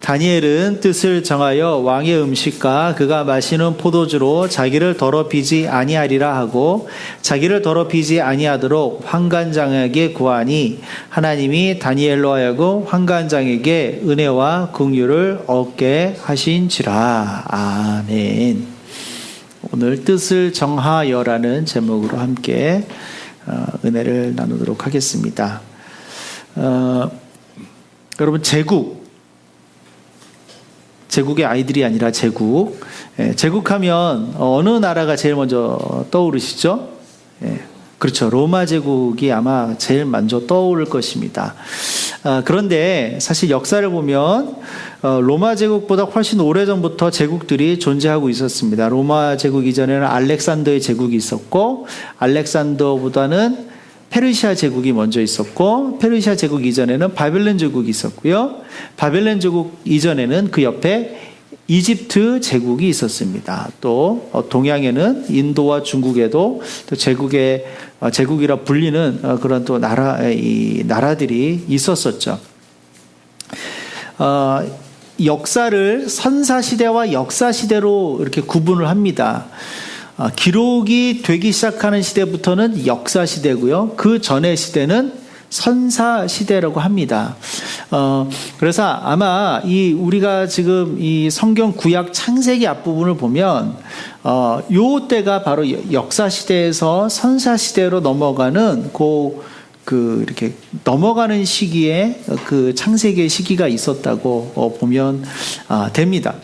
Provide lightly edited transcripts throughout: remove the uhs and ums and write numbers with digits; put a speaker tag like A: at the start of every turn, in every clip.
A: 다니엘은 뜻을 정하여 왕의 음식과 그가 마시는 포도주로 자기를 더럽히지 아니하리라 하고 자기를 더럽히지 아니하도록 환관장에게 구하니 하나님이 다니엘로 하여금 환관장에게 은혜와 긍휼을 얻게 하신지라. 아멘. 오늘 뜻을 정하여라는 제목으로 함께 은혜를 나누도록 하겠습니다. 여러분, 제국의 아이들이 아니라 제국. 제국하면 어느 나라가 제일 먼저 떠오르시죠? 그렇죠. 로마 제국이 아마 제일 먼저 떠오를 것입니다. 그런데 사실 역사를 보면 로마 제국보다 훨씬 오래전부터 제국들이 존재하고 있었습니다. 로마 제국 이전에는 알렉산더의 제국이 있었고, 알렉산더보다는 페르시아 제국이 먼저 있었고, 페르시아 제국 이전에는 바벨론 제국이 있었고요. 바벨론 제국 이전에는 그 옆에 이집트 제국이 있었습니다. 또 동양에는 인도와 중국에도 또 제국이라 불리는 그런 또 나라들이 있었었죠. 역사를 선사시대와 역사시대로 이렇게 구분을 합니다. 기록이 되기 시작하는 시대부터는 역사시대고요. 그 전의 시대는 선사시대라고 합니다. 그래서 아마 우리가 지금 이 성경 구약 창세기 앞부분을 보면, 요 때가 바로 역사시대에서 선사시대로 넘어가는 이렇게 넘어가는 시기에 그 창세기의 시기가 있었다고 보면 됩니다.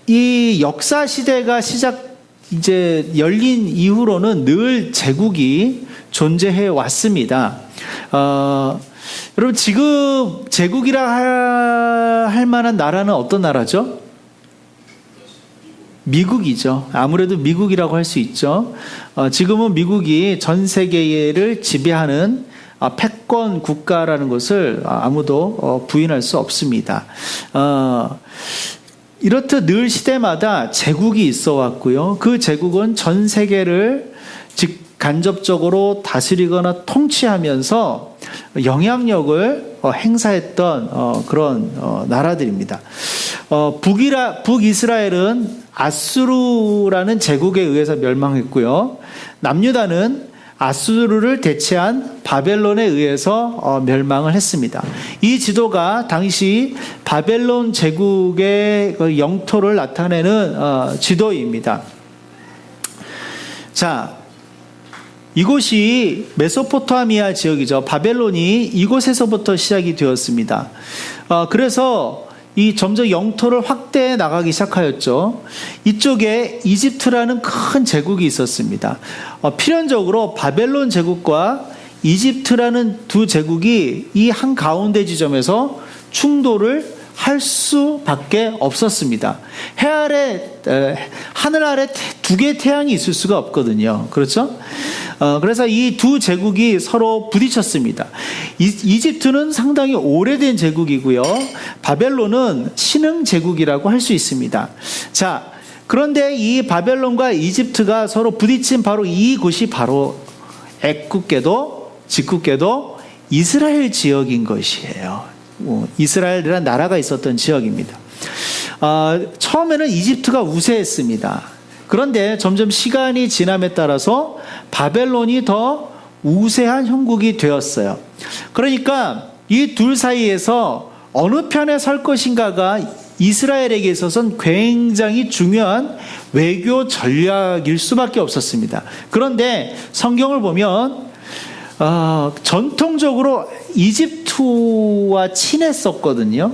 A: 이 역사시대가 이제 열린 이후로는 늘 제국이 존재해 왔습니다. 여러분, 지금 제국이라 할 만한 나라는 어떤 나라죠? 미국이죠. 아무래도 미국이라고 할 수 있죠. 지금은 미국이 전 세계를 지배하는 패권 국가라는 것을 아무도 부인할 수 없습니다. 이렇듯 늘 시대마다 제국이 있어 왔고요. 그 제국은 전 세계를 간접적으로 다스리거나 통치하면서 영향력을 행사했던 그런 나라들입니다. 북이스라엘은 아수르라는 제국에 의해서 멸망했고요. 남유다는 아수르를 대체한 바벨론에 의해서 멸망을 했습니다. 이 지도가 당시 바벨론 제국의 영토를 나타내는 지도입니다. 자, 이곳이 메소포타미아 지역이죠. 바벨론이 이곳에서부터 시작이 되었습니다. 그래서 점점 영토를 확대해 나가기 시작하였죠. 이쪽에 이집트라는 큰 제국이 있었습니다. 필연적으로 바벨론 제국과 이집트라는 두 제국이 이 한가운데 지점에서 충돌을 할 수밖에 없었습니다. 하늘 아래 두 개의 태양이 있을 수가 없거든요. 그렇죠? 그래서 이 두 제국이 서로 부딪혔습니다. 이집트는 상당히 오래된 제국이고요. 바벨론은 신흥 제국이라고 할 수 있습니다. 자, 그런데 이 바벨론과 이집트가 서로 부딪힌 바로 이곳이 바로 애굽계도 직굽계도 이스라엘 지역인 것이에요. 이스라엘이라는 나라가 있었던 지역입니다. 처음에는 이집트가 우세했습니다. 그런데 점점 시간이 지남에 따라서 바벨론이 더 우세한 형국이 되었어요. 그러니까 이 둘 사이에서 어느 편에 설 것인가가 이스라엘에게 있어서는 굉장히 중요한 외교 전략일 수밖에 없었습니다. 그런데 성경을 보면 전통적으로 이집트와 친했었거든요.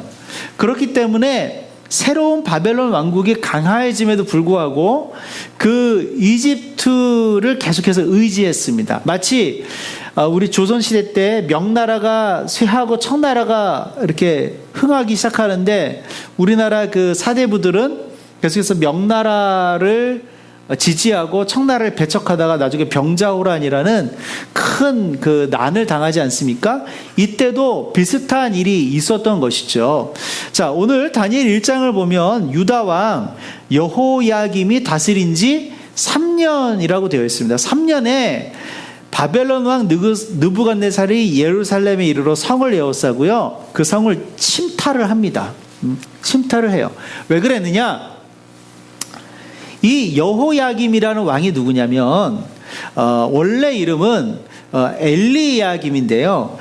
A: 그렇기 때문에 새로운 바벨론 왕국이 강화해짐에도 불구하고 그 이집트를 계속해서 의지했습니다. 마치 우리 조선시대 때 명나라가 쇠하고 청나라가 이렇게 흥하기 시작하는데 우리나라 그 사대부들은 계속해서 명나라를 지지하고 청나라를 배척하다가 나중에 병자호란이라는 큰 그 난을 당하지 않습니까? 이때도 비슷한 일이 있었던 것이죠. 자, 오늘 다니엘 1장을 보면 유다 왕 여호야김이 다스린 지 3년이라고 되어 있습니다. 3년에 바벨론 왕 느부갓네살이 예루살렘에 이르러 성을 에워싸고요. 그 성을 침탈을 합니다. 침탈을 해요. 왜 그랬느냐? 이 여호야김이라는 왕이 누구냐면 원래 이름은 엘리야김인데요.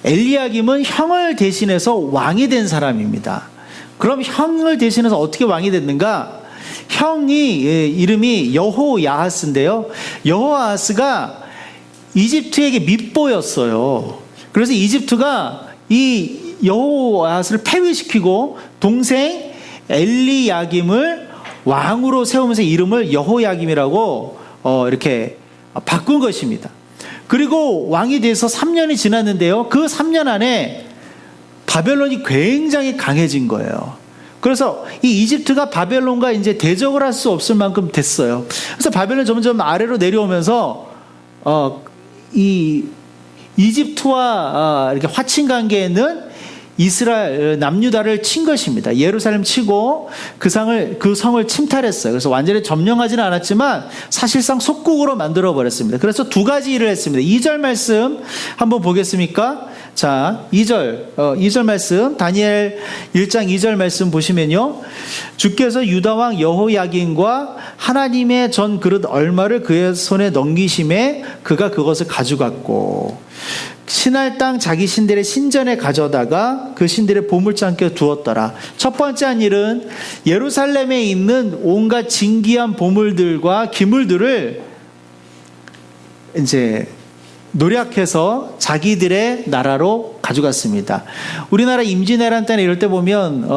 A: 엘리야김은 형을 대신해서 왕이 된 사람입니다. 그럼 형을 대신해서 어떻게 왕이 됐는가? 형이 이름이 여호야하스인데요. 여호야하스가 이집트에게 밉보였어요. 그래서 이집트가 이 여호야하스를 폐위시키고 동생 엘리야김을 왕으로 세우면서 이름을 여호야김이라고 이렇게 바꾼 것입니다. 그리고 왕이 돼서 3년이 지났는데요. 그 3년 안에 바벨론이 굉장히 강해진 거예요. 그래서 이 이집트가 바벨론과 이제 대적을 할 수 없을 만큼 됐어요. 그래서 바벨론이 점점 아래로 내려오면서 이 이집트와 이렇게 화친 관계에는 이스라엘 남유다를 친 것입니다. 예루살렘 치고 그 성을 침탈했어요. 그래서 완전히 점령하지는 않았지만 사실상 속국으로 만들어 버렸습니다. 그래서 두 가지 일을 했습니다. 2절 말씀 한번 보겠습니까? 자, 2절 말씀, 다니엘 1장 2절 말씀 보시면요. 주께서 유다 왕 여호야긴과 하나님의 전 그릇 얼마를 그의 손에 넘기심에 그가 그것을 가져갔고 신할 땅 자기 신들의 신전에 가져다가 그 신들의 보물장께 두었더라. 첫 번째 한 일은 예루살렘에 있는 온갖 진귀한 보물들과 기물들을 이제 노력해서 자기들의 나라로 가져갔습니다. 우리나라 임진왜란 때나 이럴 때 보면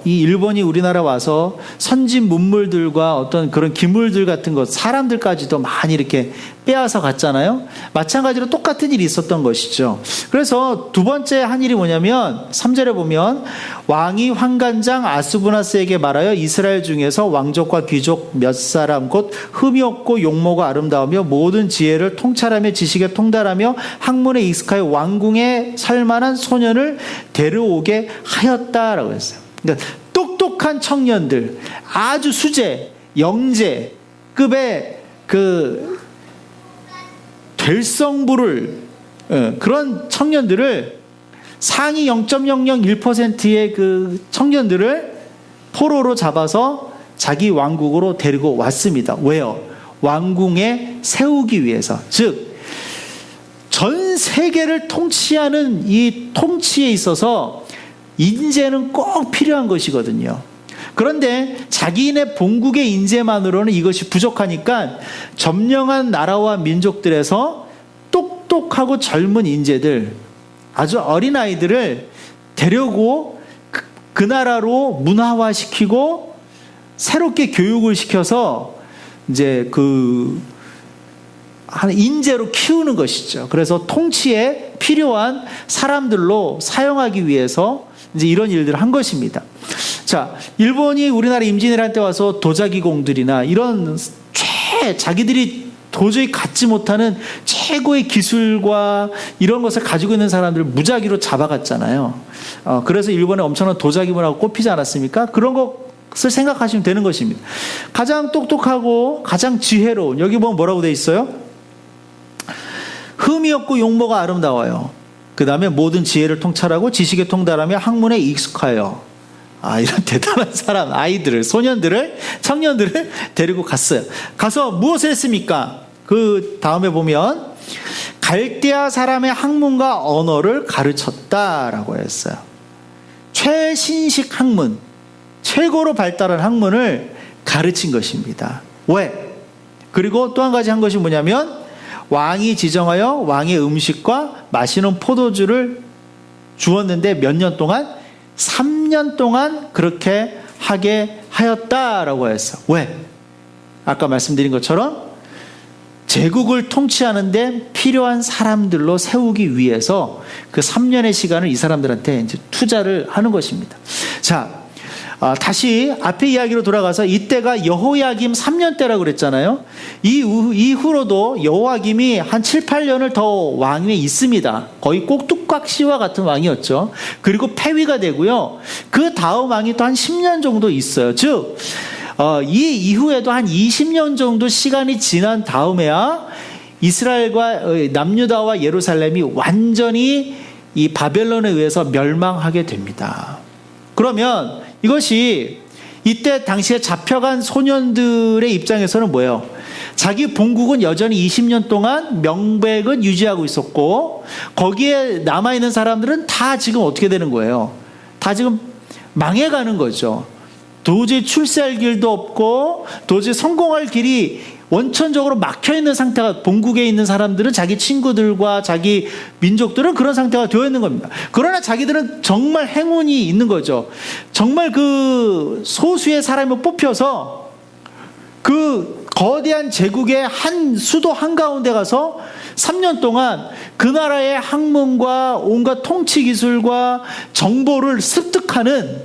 A: 이 일본이 우리나라 와서 선진 문물들과 어떤 그런 기물들 같은 것, 사람들까지도 많이 이렇게 빼앗아 갔잖아요. 마찬가지로 똑같은 일이 있었던 것이죠. 그래서 두 번째 한 일이 뭐냐면 3절에 보면 왕이 환관장 아스부나스에게 말하여 이스라엘 중에서 왕족과 귀족 몇 사람 곧 흠이 없고 용모가 아름다우며 모든 지혜를 통찰하며 지식에 통달하며 학문에 익숙하여 왕궁에 살만한 소년을 데려오게 하였다라고 했어요. 그러니까 똑똑한 청년들, 아주 수재, 영재급의 그 될성부를 그런 청년들을 상위 0.001%의 그 청년들을 포로로 잡아서 자기 왕국으로 데리고 왔습니다. 왜요? 왕궁에 세우기 위해서. 즉 전 세계를 통치하는 이 통치에 있어서 인재는 꼭 필요한 것이거든요. 그런데 자기네 본국의 인재만으로는 이것이 부족하니까 점령한 나라와 민족들에서 똑똑하고 젊은 인재들, 아주 어린 아이들을 데려고 그 나라로 문화화시키고 새롭게 교육을 시켜서 이제 인재로 키우는 것이죠. 그래서 통치에 필요한 사람들로 사용하기 위해서 이제 이런 일들을 한 것입니다. 자, 일본이 우리나라 임진왜란 때 와서 도자기공들이나 이런 자기들이 도저히 갖지 못하는 최고의 기술과 이런 것을 가지고 있는 사람들을 무작위로 잡아갔잖아요. 그래서 일본에 엄청난 도자기 문화가 꼽히지 않았습니까? 그런 것을 생각하시면 되는 것입니다. 가장 똑똑하고 가장 지혜로운, 여기 보면 뭐라고 돼 있어요? 흠이 없고 용모가 아름다워요. 그 다음에 모든 지혜를 통찰하고 지식에 통달하며 학문에 익숙하여. 이런 대단한 사람, 아이들을, 소년들을, 청년들을 데리고 갔어요. 가서 무엇을 했습니까? 그 다음에 보면 갈대아 사람의 학문과 언어를 가르쳤다라고 했어요. 최신식 학문, 최고로 발달한 학문을 가르친 것입니다. 왜? 그리고 또 한 가지 한 것이 뭐냐면 왕이 지정하여 왕의 음식과 마시는 포도주를 주었는데 몇 년 동안? 3년 동안 그렇게 하게 하였다라고 했어. 왜? 아까 말씀드린 것처럼 제국을 통치하는데 필요한 사람들로 세우기 위해서 그 3년의 시간을 이 사람들한테 이제 투자를 하는 것입니다. 자, 다시 앞의 이야기로 돌아가서 이때가 여호야김 3년 때라고 그랬잖아요. 이후로도 여호야김이 한 7, 8년을 더 왕위에 있습니다. 거의 꼭두각시와 같은 왕이었죠. 그리고 폐위가 되고요. 그 다음 왕이 또 한 10년 정도 있어요. 즉 이 이후에도 한 20년 정도 시간이 지난 다음에야 이스라엘과 남유다와 예루살렘이 완전히 이 바벨론에 의해서 멸망하게 됩니다. 그러면 이것이 이때 당시에 잡혀간 소년들의 입장에서는 뭐예요? 자기 본국은 여전히 20년 동안 명백은 유지하고 있었고 거기에 남아있는 사람들은 다 지금 어떻게 되는 거예요? 다 지금 망해가는 거죠. 도저히 출세할 길도 없고 도저히 성공할 길이 원천적으로 막혀있는 상태가, 본국에 있는 사람들은 자기 친구들과 자기 민족들은 그런 상태가 되어 있는 겁니다. 그러나 자기들은 정말 행운이 있는 거죠. 정말 그 소수의 사람이 뽑혀서 그 거대한 제국의 한 수도 한가운데 가서 3년 동안 그 나라의 학문과 온갖 통치 기술과 정보를 습득하는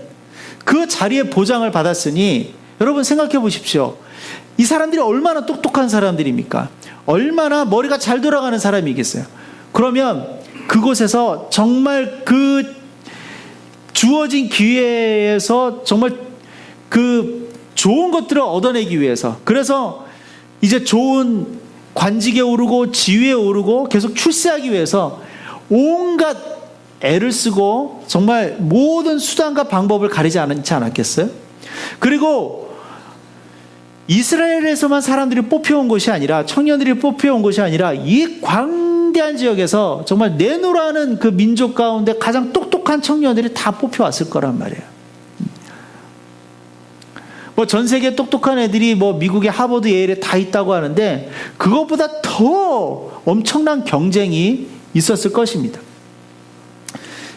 A: 그 자리에 보장을 받았으니 여러분 생각해 보십시오. 이 사람들이 얼마나 똑똑한 사람들입니까? 얼마나 머리가 잘 돌아가는 사람이겠어요? 그러면 그곳에서 정말 그 주어진 기회에서 정말 그 좋은 것들을 얻어내기 위해서, 그래서 이제 좋은 관직에 오르고 지위에 오르고 계속 출세하기 위해서 온갖 애를 쓰고 정말 모든 수단과 방법을 가리지 않지 않았겠어요? 그리고 이스라엘에서만 사람들이 뽑혀온 것이 아니라, 청년들이 뽑혀온 것이 아니라 이 광대한 지역에서 정말 내노라는 그 민족 가운데 가장 똑똑한 청년들이 다 뽑혀왔을 거란 말이에요. 뭐 전 세계 똑똑한 애들이 뭐 미국의 하버드, 예일에 다 있다고 하는데 그것보다 더 엄청난 경쟁이 있었을 것입니다.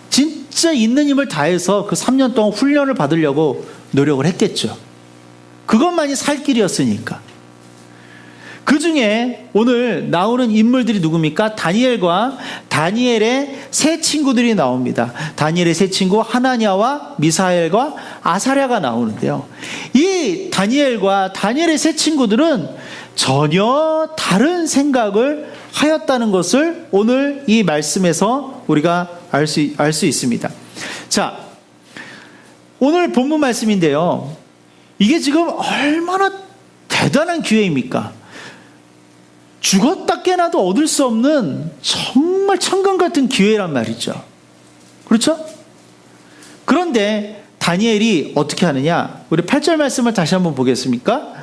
A: 진짜 있는 힘을 다해서 그 3년 동안 훈련을 받으려고 노력을 했겠죠. 그것만이 살 길이었으니까. 그 중에 오늘 나오는 인물들이 누굽니까? 다니엘과 다니엘의 세 친구들이 나옵니다. 다니엘의 세 친구 하나냐와 미사엘과 아사랴가 나오는데요. 이 다니엘과 다니엘의 세 친구들은 전혀 다른 생각을 하였다는 것을 오늘 이 말씀에서 우리가 알 수 있습니다. 자, 오늘 본문 말씀인데요. 이게 지금 얼마나 대단한 기회입니까? 죽었다 깨나도 얻을 수 없는 정말 천금 같은 기회란 말이죠. 그렇죠? 그런데 다니엘이 어떻게 하느냐? 우리 8절 말씀을 다시 한번 보겠습니까?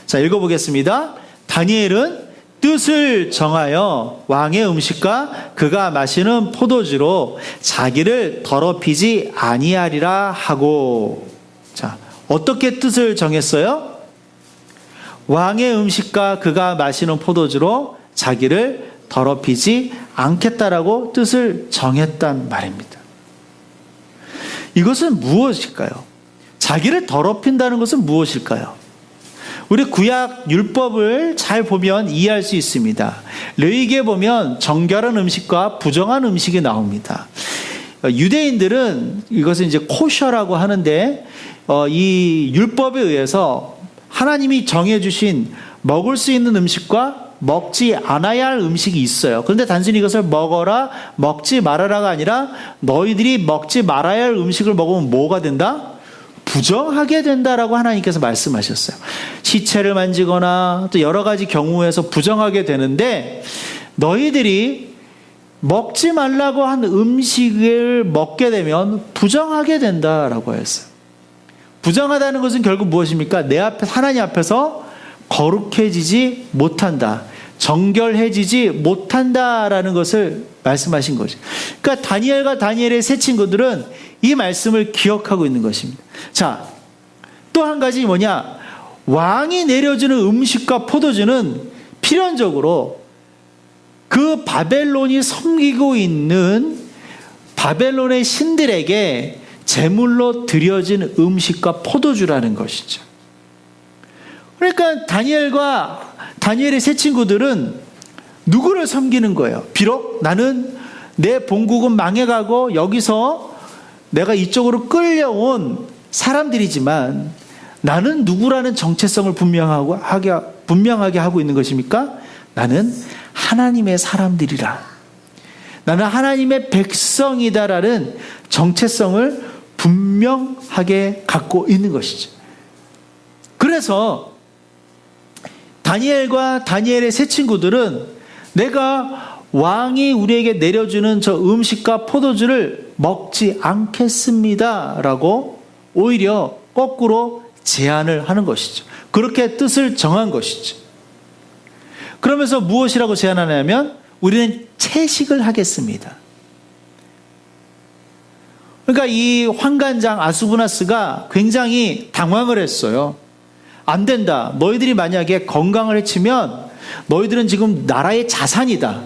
A: 자, 읽어보겠습니다. 다니엘은 뜻을 정하여 왕의 음식과 그가 마시는 포도주로 자기를 더럽히지 아니하리라 하고. 자, 어떻게 뜻을 정했어요? 왕의 음식과 그가 마시는 포도주로 자기를 더럽히지 않겠다라고 뜻을 정했단 말입니다. 이것은 무엇일까요? 자기를 더럽힌다는 것은 무엇일까요? 우리 구약 율법을 잘 보면 이해할 수 있습니다. 레위기에 보면 정결한 음식과 부정한 음식이 나옵니다. 유대인들은 이것을 이제 코셔라고 하는데 이 율법에 의해서 하나님이 정해주신 먹을 수 있는 음식과 먹지 않아야 할 음식이 있어요. 그런데 단순히 이것을 먹어라, 먹지 말아라가 아니라 너희들이 먹지 말아야 할 음식을 먹으면 뭐가 된다? 부정하게 된다라고 하나님께서 말씀하셨어요. 시체를 만지거나 또 여러 가지 경우에서 부정하게 되는데 너희들이 먹지 말라고 한 음식을 먹게 되면 부정하게 된다라고 했어요. 부정하다는 것은 결국 무엇입니까? 내 앞에, 하나님 앞에서 거룩해지지 못한다. 정결해지지 못한다라는 것을 말씀하신 거죠. 그러니까 다니엘과 다니엘의 세 친구들은 이 말씀을 기억하고 있는 것입니다. 자, 또 한 가지 뭐냐? 왕이 내려주는 음식과 포도주는 필연적으로 그 바벨론이 섬기고 있는 바벨론의 신들에게 제물로 드려진 음식과 포도주라는 것이죠. 그러니까 다니엘과 다니엘의 세 친구들은 누구를 섬기는 거예요? 비록 나는 내 본국은 망해가고 여기서 내가 이쪽으로 끌려온 사람들이지만 나는 누구라는 정체성을 분명하게 하고 있는 것입니까? 나는 하나님의 사람들이라. 나는 하나님의 백성이다라는 정체성을 분명하게 갖고 있는 것이죠. 그래서 다니엘과 다니엘의 세 친구들은 내가 왕이 우리에게 내려주는 저 음식과 포도주를 먹지 않겠습니다. 라고 오히려 거꾸로 제안을 하는 것이죠. 그렇게 뜻을 정한 것이죠. 그러면서 무엇이라고 제안하냐면 우리는 채식을 하겠습니다. 그러니까 이 환관장 아수부나스가 굉장히 당황을 했어요. 안 된다. 너희들이 만약에 건강을 해치면 너희들은 지금 나라의 자산이다.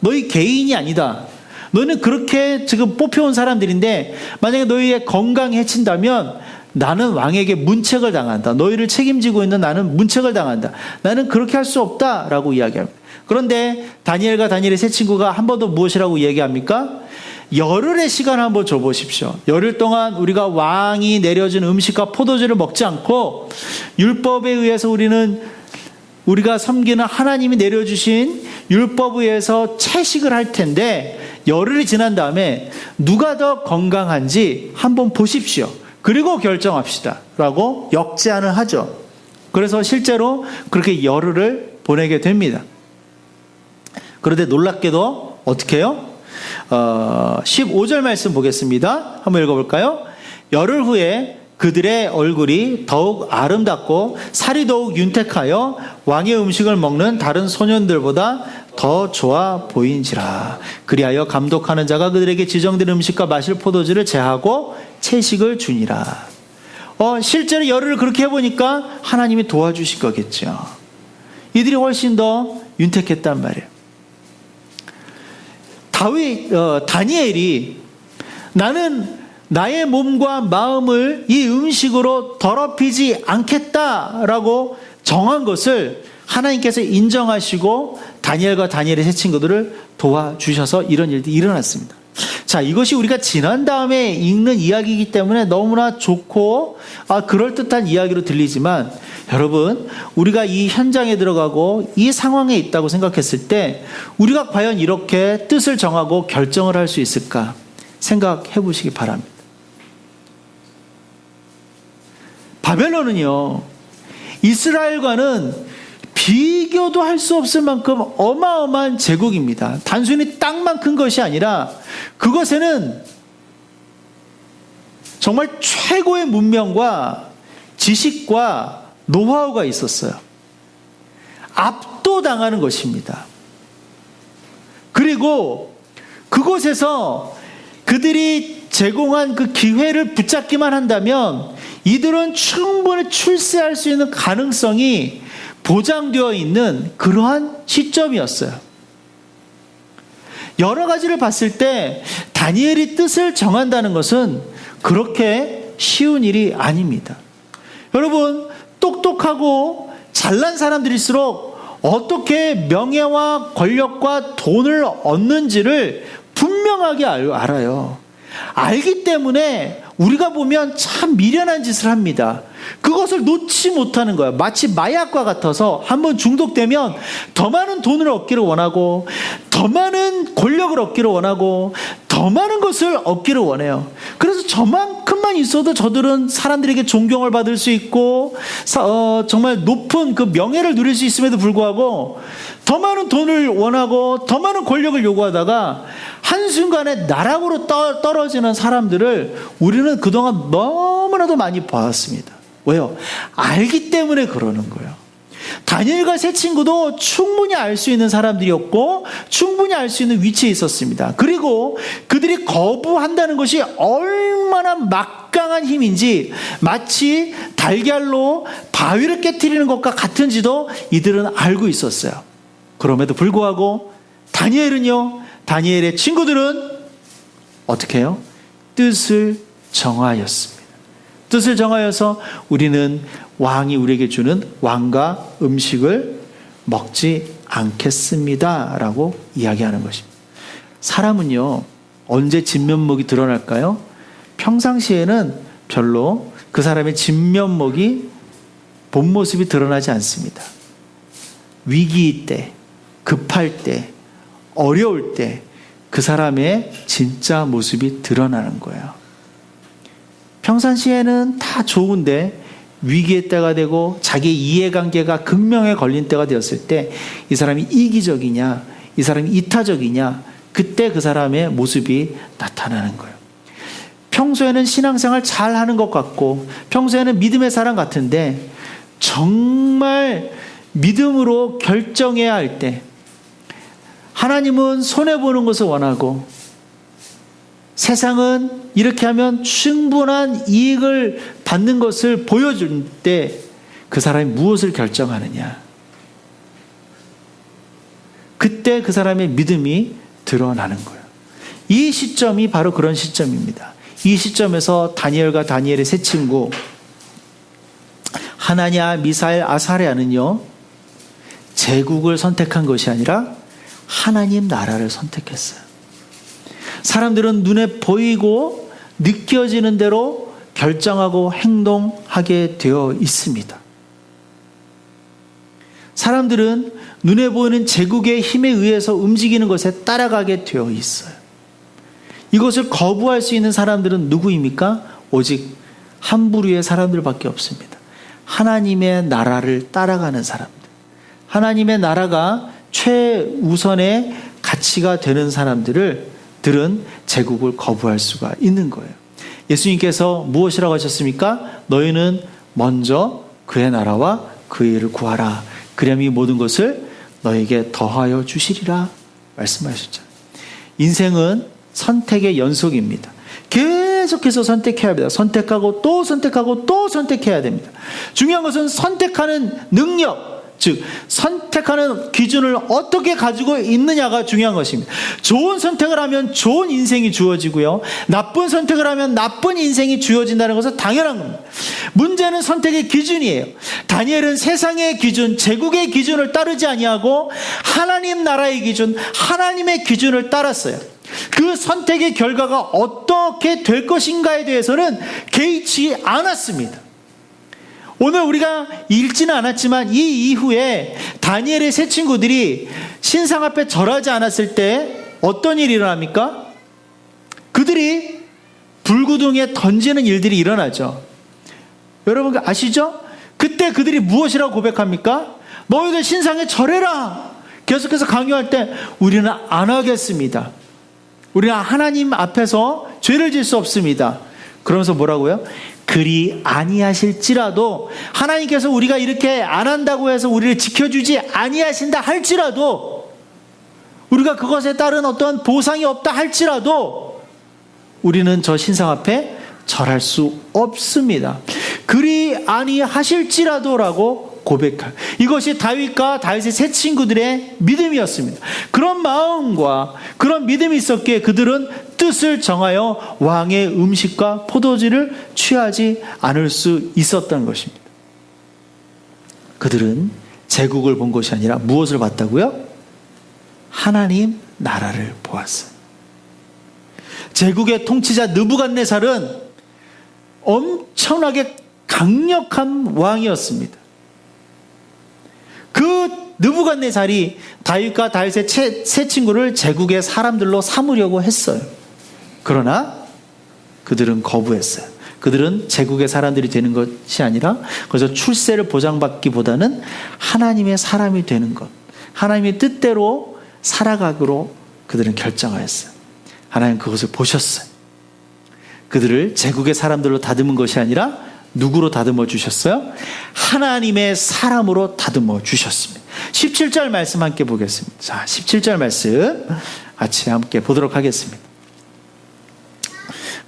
A: 너희 개인이 아니다. 너희는 그렇게 지금 뽑혀온 사람들인데 만약에 너희의 건강이 해친다면 나는 왕에게 문책을 당한다. 너희를 책임지고 있는 나는 문책을 당한다. 나는 그렇게 할 수 없다라고 이야기합니다. 그런데 다니엘과 다니엘의 세 친구가 한 번 더 무엇이라고 얘기합니까? 열흘의 시간을 한번 줘보십시오. 열흘 동안 우리가 왕이 내려준 음식과 포도주를 먹지 않고 율법에 의해서 우리가 섬기는 하나님이 내려주신 율법에 의해서 채식을 할 텐데 열흘이 지난 다음에 누가 더 건강한지 한번 보십시오. 그리고 결정합시다. 라고 역제안을 하죠. 그래서 실제로 그렇게 열흘을 보내게 됩니다. 그런데 놀랍게도 어떻게 해요? 15절 말씀 보겠습니다. 한번 읽어볼까요? 열흘 후에 그들의 얼굴이 더욱 아름답고 살이 더욱 윤택하여 왕의 음식을 먹는 다른 소년들보다 더 좋아 보인지라. 그리하여 감독하는 자가 그들에게 지정된 음식과 마실 포도주를 제하고 채식을 주니라. 실제로 열흘을 그렇게 해보니까 하나님이 도와주실 거겠죠. 이들이 훨씬 더 윤택했단 말이에요. 다니엘이 나는 나의 몸과 마음을 이 음식으로 더럽히지 않겠다라고 정한 것을 하나님께서 인정하시고 다니엘과 다니엘의 세 친구들을 도와주셔서 이런 일들이 일어났습니다. 자, 이것이 우리가 지난 다음에 읽는 이야기이기 때문에 너무나 좋고 그럴듯한 이야기로 들리지만 여러분, 우리가 이 현장에 들어가고 이 상황에 있다고 생각했을 때 우리가 과연 이렇게 뜻을 정하고 결정을 할 수 있을까 생각해 보시기 바랍니다. 바벨론은요, 이스라엘과는 비교도 할 수 없을 만큼 어마어마한 제국입니다. 단순히 땅만 큰 것이 아니라 그것에는 정말 최고의 문명과 지식과 노하우가 있었어요. 압도당하는 것입니다. 그리고 그곳에서 그들이 제공한 그 기회를 붙잡기만 한다면 이들은 충분히 출세할 수 있는 가능성이 보장되어 있는 그러한 시점이었어요. 여러 가지를 봤을 때 다니엘이 뜻을 정한다는 것은 그렇게 쉬운 일이 아닙니다. 여러분, 똑똑하고 잘난 사람들일수록 어떻게 명예와 권력과 돈을 얻는지를 분명하게 알아요. 알기 때문에 우리가 보면 참 미련한 짓을 합니다. 그것을 놓지 못하는 거예요. 마치 마약과 같아서 한번 중독되면 더 많은 돈을 얻기를 원하고 더 많은 권력을 얻기를 원하고 더 많은 것을 얻기를 원해요. 그래서 저만큼만 있어도 저들은 사람들에게 존경을 받을 수 있고 정말 높은 그 명예를 누릴 수 있음에도 불구하고 더 많은 돈을 원하고 더 많은 권력을 요구하다가 한순간에 나락으로 떨어지는 사람들을 우리는 그동안 너무나도 많이 봐왔습니다. 왜요? 알기 때문에 그러는 거예요. 다니엘과 세 친구도 충분히 알 수 있는 사람들이었고 충분히 알 수 있는 위치에 있었습니다. 그리고 그들이 거부한다는 것이 얼마나 막강한 힘인지 마치 달걀로 바위를 깨트리는 것과 같은지도 이들은 알고 있었어요. 그럼에도 불구하고 다니엘의 친구들은 어떻게 해요? 뜻을 정하였습니다. 뜻을 정하여서 우리는 왕이 우리에게 주는 왕과 음식을 먹지 않겠습니다 라고 이야기하는 것입니다. 사람은요, 언제 진면목이 드러날까요? 평상시에는 별로 그 사람의 진면목이 본 모습이 드러나지 않습니다. 위기 때, 급할 때, 어려울 때 그 사람의 진짜 모습이 드러나는 거예요. 평상시에는 다 좋은데 위기의 때가 되고 자기 이해관계가 극명에 걸린 때가 되었을 때 이 사람이 이기적이냐 이 사람이 이타적이냐, 그때 그 사람의 모습이 나타나는 거예요. 평소에는 신앙생활 잘 하는 것 같고 평소에는 믿음의 사람 같은데 정말 믿음으로 결정해야 할 때 하나님은 손해보는 것을 원하고 세상은 이렇게 하면 충분한 이익을 받는 것을 보여줄 때 그 사람이 무엇을 결정하느냐, 그때 그 사람의 믿음이 드러나는 거예요. 이 시점이 바로 그런 시점입니다. 이 시점에서 다니엘과 다니엘의 세 친구 하나냐, 미사엘, 아사랴는요, 제국을 선택한 것이 아니라 하나님 나라를 선택했어요. 사람들은 눈에 보이고 느껴지는 대로 결정하고 행동하게 되어 있습니다. 사람들은 눈에 보이는 제국의 힘에 의해서 움직이는 것에 따라가게 되어 있어요. 이것을 거부할 수 있는 사람들은 누구입니까? 오직 한 부류의 사람들밖에 없습니다. 하나님의 나라를 따라가는 사람들. 하나님의 나라가 최우선의 가치가 되는 사람들은 제국을 거부할 수가 있는 거예요. 예수님께서 무엇이라고 하셨습니까? 너희는 먼저 그의 나라와 그의 일을 구하라. 그리하면 이 모든 것을 너에게 더하여 주시리라 말씀하셨죠. 인생은 선택의 연속입니다. 계속해서 선택해야 합니다. 선택하고 또 선택하고 또 선택해야 됩니다. 중요한 것은 선택하는 능력, 즉 선택하는 기준을 어떻게 가지고 있느냐가 중요한 것입니다. 좋은 선택을 하면 좋은 인생이 주어지고요, 나쁜 선택을 하면 나쁜 인생이 주어진다는 것은 당연한 겁니다. 문제는 선택의 기준이에요. 다니엘은 세상의 기준, 제국의 기준을 따르지 아니하고 하나님 나라의 기준, 하나님의 기준을 따랐어요. 그 선택의 결과가 어떻게 될 것인가에 대해서는 개의치 않았습니다. 오늘 우리가 읽지는 않았지만 이 이후에 다니엘의 세 친구들이 신상 앞에 절하지 않았을 때 어떤 일이 일어납니까? 그들이 불구덩이에 던지는 일들이 일어나죠. 여러분 아시죠? 그때 그들이 무엇이라고 고백합니까? 너희들 신상에 절해라. 계속해서 강요할 때 우리는 안 하겠습니다. 우리는 하나님 앞에서 죄를 질 수 없습니다. 그러면서 뭐라고요? 그리 아니하실지라도, 하나님께서 우리가 이렇게 안 한다고 해서 우리를 지켜주지 아니하신다 할지라도, 우리가 그것에 따른 어떤 보상이 없다 할지라도 우리는 저 신상 앞에 절할 수 없습니다. 그리 아니하실지라도라고 고백할, 이것이 다윗과 다윗의 세 친구들의 믿음이었습니다. 그런 마음과 그런 믿음이 있었기에 그들은 뜻을 정하여 왕의 음식과 포도주를 취하지 않을 수 있었던 것입니다. 그들은 제국을 본 것이 아니라 무엇을 봤다고요? 하나님 나라를 보았어요. 제국의 통치자 느부갓네살은 엄청나게 강력한 왕이었습니다. 그 느부갓네살이 다윗과 다윗의 세 친구를 제국의 사람들로 삼으려고 했어요. 그러나 그들은 거부했어요. 그들은 제국의 사람들이 되는 것이 아니라 그래서 출세를 보장받기보다는 하나님의 사람이 되는 것, 하나님의 뜻대로 살아가기로 그들은 결정하였어요. 하나님 그것을 보셨어요. 그들을 제국의 사람들로 다듬은 것이 아니라 누구로 다듬어 주셨어요? 하나님의 사람으로 다듬어 주셨습니다. 17절 말씀 함께 보겠습니다. 자, 17절 말씀 같이 함께 보도록 하겠습니다.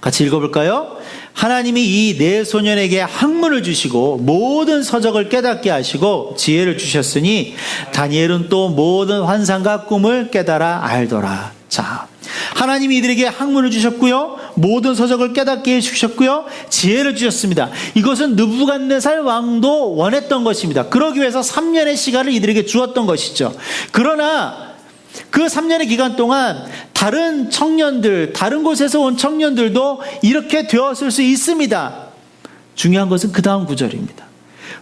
A: 같이 읽어볼까요? 하나님이 이 네 소년에게 학문을 주시고 모든 서적을 깨닫게 하시고 지혜를 주셨으니 다니엘은 또 모든 환상과 꿈을 깨달아 알더라. 자, 하나님이 이들에게 학문을 주셨고요, 모든 서적을 깨닫게 해주셨고요, 지혜를 주셨습니다. 이것은 느부갓네살 왕도 원했던 것입니다. 그러기 위해서 3년의 시간을 이들에게 주었던 것이죠. 그러나 그 3년의 기간 동안 다른 청년들, 다른 곳에서 온 청년들도 이렇게 되었을 수 있습니다. 중요한 것은 그 다음 구절입니다.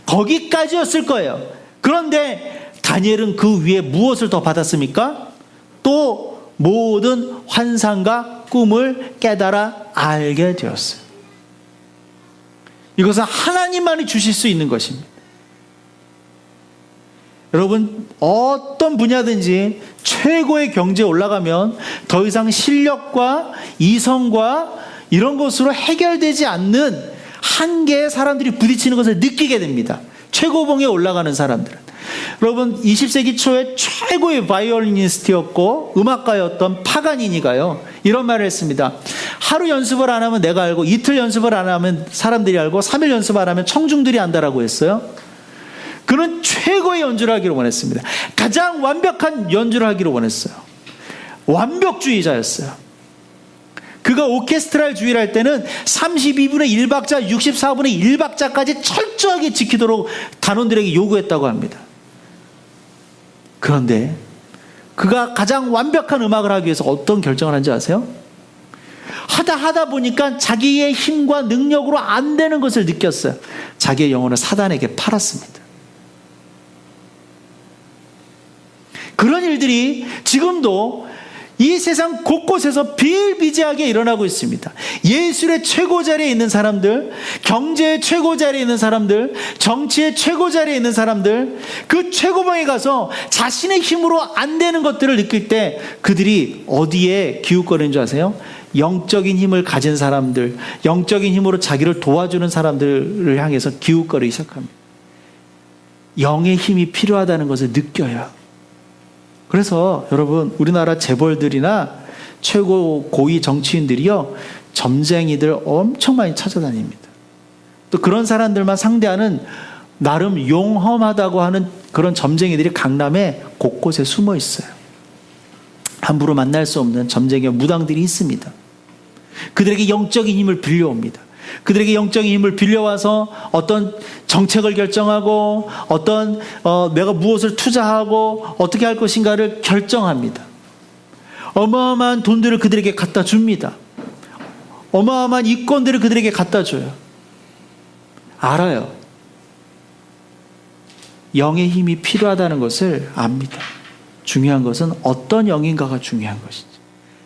A: 거기까지였을 거예요. 그런데 다니엘은 그 위에 무엇을 더 받았습니까? 또 모든 환상과 꿈을 깨달아 알게 되었어요. 이것은 하나님만이 주실 수 있는 것입니다. 여러분, 어떤 분야든지 최고의 경제에 올라가면 더 이상 실력과 이성과 이런 것으로 해결되지 않는 한계에 사람들이 부딪히는 것을 느끼게 됩니다. 최고봉에 올라가는 사람들은. 여러분, 20세기 초에 최고의 바이올리니스트였고 음악가였던 파가니니가요, 이런 말을 했습니다. 하루 연습을 안 하면 내가 알고, 이틀 연습을 안 하면 사람들이 알고, 3일 연습 안 하면 청중들이 안다라고 했어요. 그는 최고의 연주를 하기를 원했습니다. 가장 완벽한 연주를 하기를 원했어요. 완벽주의자였어요. 그가 오케스트라를 주의를 할 때는 32분의 1박자, 64분의 1박자까지 철저하게 지키도록 단원들에게 요구했다고 합니다. 그런데 그가 가장 완벽한 음악을 하기 위해서 어떤 결정을 한지 아세요? 하다 보니까 자기의 힘과 능력으로 안 되는 것을 느꼈어요. 자기의 영혼을 사단에게 팔았습니다. 그런 일들이 지금도 이 세상 곳곳에서 비일비재하게 일어나고 있습니다. 예술의 최고 자리에 있는 사람들, 경제의 최고 자리에 있는 사람들, 정치의 최고 자리에 있는 사람들, 그 최고봉에 가서 자신의 힘으로 안 되는 것들을 느낄 때 그들이 어디에 기웃거리는 줄 아세요? 영적인 힘을 가진 사람들, 영적인 힘으로 자기를 도와주는 사람들을 향해서 기웃거리기 시작합니다. 영의 힘이 필요하다는 것을 느껴요. 그래서 여러분, 우리나라 재벌들이나 최고 고위 정치인들이요, 점쟁이들 엄청 많이 찾아다닙니다. 또 그런 사람들만 상대하는 나름 용험하다고 하는 그런 점쟁이들이 강남에 곳곳에 숨어 있어요. 함부로 만날 수 없는 점쟁이와 무당들이 있습니다. 그들에게 영적인 힘을 빌려옵니다. 그들에게 영적인 힘을 빌려와서 어떤 정책을 결정하고 어떤 내가 무엇을 투자하고 어떻게 할 것인가를 결정합니다. 어마어마한 돈들을 그들에게 갖다 줍니다. 어마어마한 이권들을 그들에게 갖다 줘요. 알아요. 영의 힘이 필요하다는 것을 압니다. 중요한 것은 어떤 영인가가 중요한 것이죠.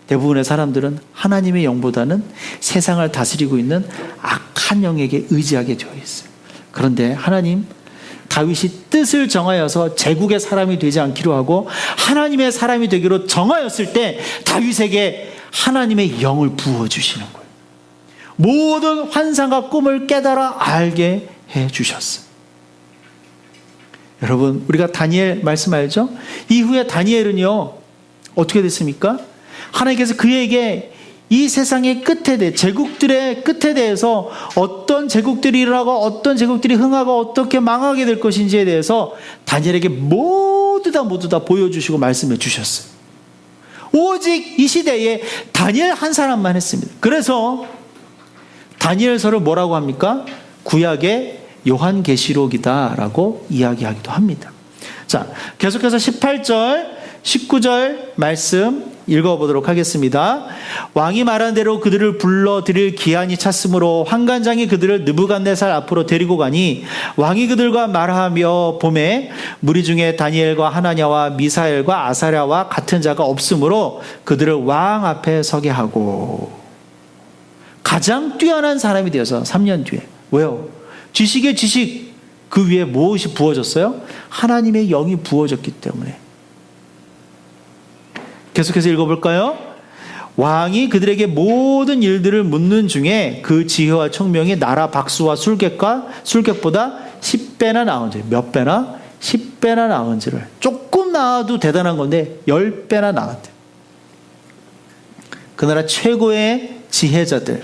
A: 대부분의 사람들은 하나님의 영보다는 세상을 다스리고 있는 악한 영에게 의지하게 되어 있어요. 그런데 하나님, 다윗이 뜻을 정하여서 제국의 사람이 되지 않기로 하고 하나님의 사람이 되기로 정하였을 때 다윗에게 하나님의 영을 부어주시는 거예요. 모든 환상과 꿈을 깨달아 알게 해주셨어요. 여러분, 우리가 다니엘 말씀 알죠? 이후에 다니엘은요, 어떻게 됐습니까? 하나님께서 그에게 이 세상의 끝에 대해, 제국들의 끝에 대해서 어떤 제국들이 일어나고 어떤 제국들이 흥하고 어떻게 망하게 될 것인지에 대해서 다니엘에게 모두 다 보여주시고 말씀해 주셨어요. 오직 이 시대에 다니엘 한 사람만 했습니다. 그래서 다니엘서를 뭐라고 합니까? 구약의 요한계시록이다라고 이야기하기도 합니다. 자, 계속해서 18절, 19절 말씀 읽어보도록 하겠습니다. 왕이 말한 대로 그들을 불러 드릴 기한이 찼으므로 환관장이 그들을 느부갓네살 앞으로 데리고 가니 왕이 그들과 말하며 보매 무리 중에 다니엘과 하나냐와 미사엘과 아사랴와 같은 자가 없으므로 그들을 왕 앞에 서게 하고, 가장 뛰어난 사람이 되어서 3년 뒤에, 왜요? 지식의 지식, 그 위에 무엇이 부어졌어요? 하나님의 영이 부어졌기 때문에. 계속해서 읽어볼까요? 왕이 그들에게 모든 일들을 묻는 중에 그 지혜와 총명이 나라 박수와 술객보다 10배나 나은지, 몇 배나? 10배나 나은지를, 조금 나아도 대단한 건데 10배나 나았대. 그 나라 최고의 지혜자들,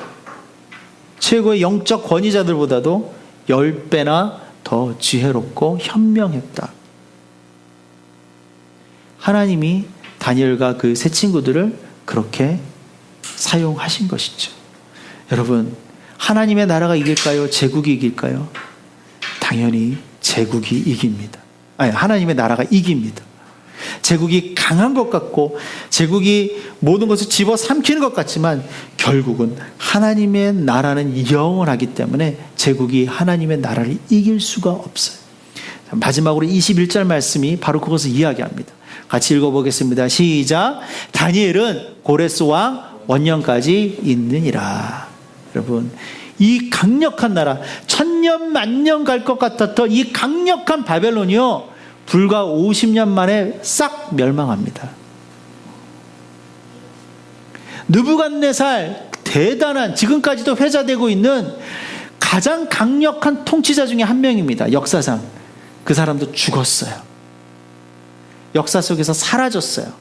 A: 최고의 영적 권위자들보다도 10배나 더 지혜롭고 현명했다. 하나님이 다니엘과 그 세 친구들을 그렇게 사용하신 것이죠. 여러분, 하나님의 나라가 이길까요? 제국이 이길까요? 당연히 제국이 이깁니다. 아니, 하나님의 나라가 이깁니다. 제국이 강한 것 같고 제국이 모든 것을 집어삼키는 것 같지만 결국은 하나님의 나라는 영원하기 때문에 제국이 하나님의 나라를 이길 수가 없어요. 마지막으로 21절 말씀이 바로 그것을 이야기합니다. 같이 읽어보겠습니다. 시작. 다니엘은 고레스 왕 원년까지 있느니라. 여러분, 이 강력한 나라, 천년 만년 갈 것 같았던 이 강력한 바벨론이요, 불과 50년 만에 싹 멸망합니다. 느부갓네살, 대단한, 지금까지도 회자되고 있는 가장 강력한 통치자 중에 한 명입니다. 역사상. 그 사람도 죽었어요. 역사 속에서 사라졌어요.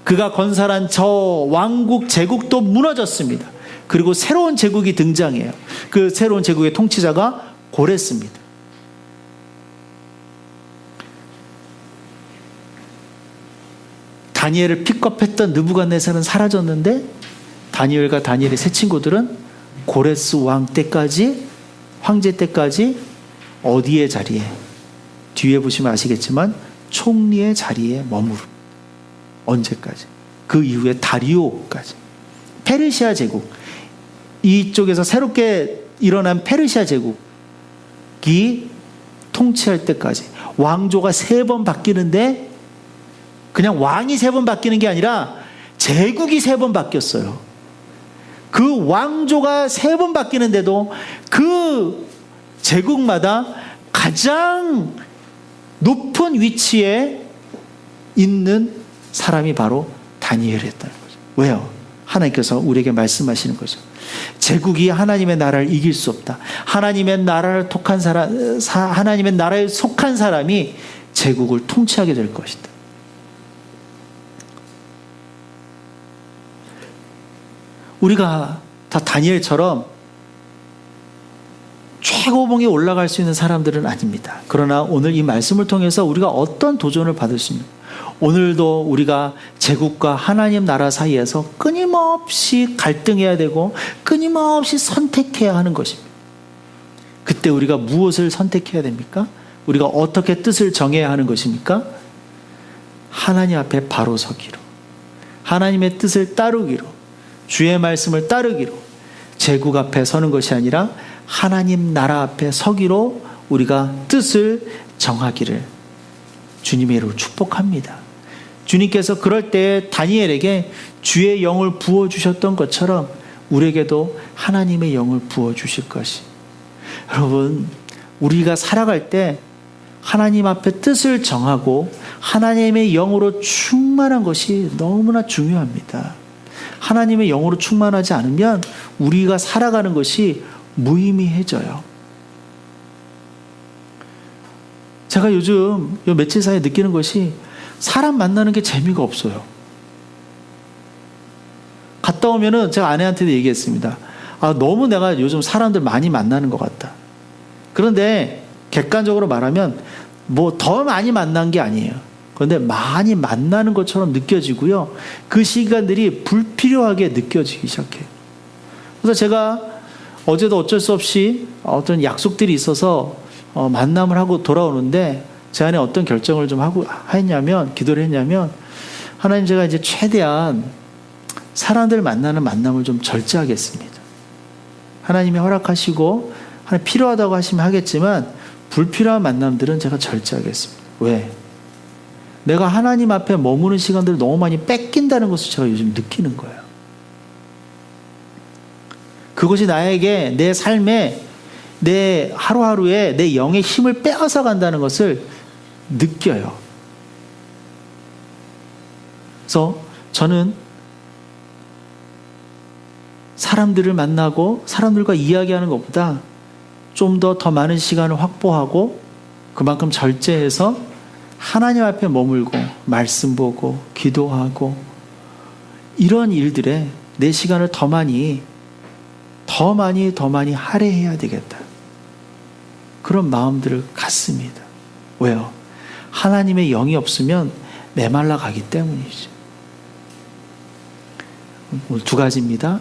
A: 그가 건설한 저 왕국, 제국도 무너졌습니다. 그리고 새로운 제국이 등장해요. 그 새로운 제국의 통치자가 고레스입니다. 다니엘을 픽업했던 느부갓네살은 사라졌는데 다니엘과 다니엘의 세 친구들은 고레스 왕 때까지, 황제 때까지 어디의 자리에, 뒤에 보시면 아시겠지만 총리의 자리에 머무르. 언제까지? 그 이후에 다리오까지. 페르시아 제국, 이쪽에서 새롭게 일어난 페르시아 제국이 통치할 때까지 왕조가 3번 바뀌는데 그냥 왕이 3번 바뀌는 게 아니라 제국이 3번 바뀌었어요. 그 왕조가 3번 바뀌는데도 그 제국마다 가장 높은 위치에 있는 사람이 바로 다니엘이었다는 거죠. 왜요? 하나님께서 우리에게 말씀하시는 거죠. 제국이 하나님의 나라를 이길 수 없다. 하나님의 나라를 속한 사람, 하나님의 나라에 속한 사람이 제국을 통치하게 될 것이다. 우리가 다 다니엘처럼 최고봉에 올라갈 수 있는 사람들은 아닙니다. 그러나 오늘 이 말씀을 통해서 우리가 어떤 도전을 받을 수 있는, 오늘도 우리가 제국과 하나님 나라 사이에서 끊임없이 갈등해야 되고 끊임없이 선택해야 하는 것입니다. 그때 우리가 무엇을 선택해야 됩니까? 우리가 어떻게 뜻을 정해야 하는 것입니까? 하나님 앞에 바로 서기로, 하나님의 뜻을 따르기로, 주의 말씀을 따르기로, 제국 앞에 서는 것이 아니라 하나님 나라 앞에 서기로 우리가 뜻을 정하기를 주님의 이름으로 축복합니다. 주님께서 그럴 때 다니엘에게 주의 영을 부어주셨던 것처럼 우리에게도 하나님의 영을 부어주실 것이. 여러분, 우리가 살아갈 때 하나님 앞에 뜻을 정하고 하나님의 영으로 충만한 것이 너무나 중요합니다. 하나님의 영으로 충만하지 않으면 우리가 살아가는 것이 무의미해져요. 제가 요즘 요 며칠 사이에 느끼는 것이 사람 만나는 게 재미가 없어요. 갔다 오면은 제가 아내한테도 얘기했습니다. 너무 내가 요즘 사람들 많이 만나는 것 같다. 그런데 객관적으로 말하면 뭐 더 많이 만난 게 아니에요. 그런데 많이 만나는 것처럼 느껴지고요. 그 시간들이 불필요하게 느껴지기 시작해요. 그래서 제가 어제도 어쩔 수 없이 어떤 약속들이 있어서 만남을 하고 돌아오는데 제 안에 어떤 결정을 좀 했냐면, 기도를 했냐면, 하나님, 제가 이제 최대한 사람들 만나는 만남을 좀 절제하겠습니다. 하나님이 허락하시고 하나님 필요하다고 하시면 하겠지만 불필요한 만남들은 제가 절제하겠습니다. 왜? 내가 하나님 앞에 머무는 시간들을 너무 많이 뺏긴다는 것을 제가 요즘 느끼는 거예요. 그것이 나에게 내 삶에, 내 하루하루에 내 영의 힘을 빼앗아 간다는 것을 느껴요. 그래서 저는 사람들을 만나고 사람들과 이야기하는 것보다 좀 더 많은 시간을 확보하고 그만큼 절제해서 하나님 앞에 머물고 말씀 보고 기도하고 이런 일들에 내 시간을 더 많이 할애해야 되겠다. 그런 마음들을 갖습니다. 왜요? 하나님의 영이 없으면 메말라 가기 때문이죠. 오늘 2가지입니다.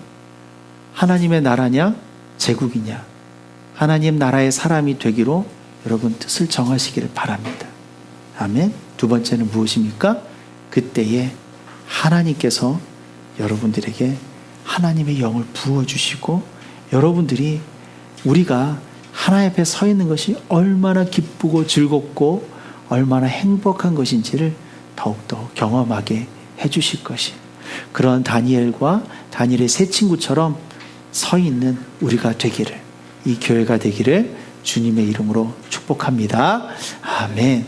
A: 하나님의 나라냐, 제국이냐. 하나님 나라의 사람이 되기로 여러분 뜻을 정하시기를 바랍니다. 아멘. 2번째는 무엇입니까? 그때에 하나님께서 여러분들에게 하나님의 영을 부어주시고 여러분들이 우리가 하나님 앞에 서 있는 것이 얼마나 기쁘고 즐겁고 얼마나 행복한 것인지를 더욱더 경험하게 해주실 것이, 그런 다니엘과 다니엘의 세 친구처럼 서 있는 우리가 되기를, 이 교회가 되기를 주님의 이름으로 축복합니다. 아멘.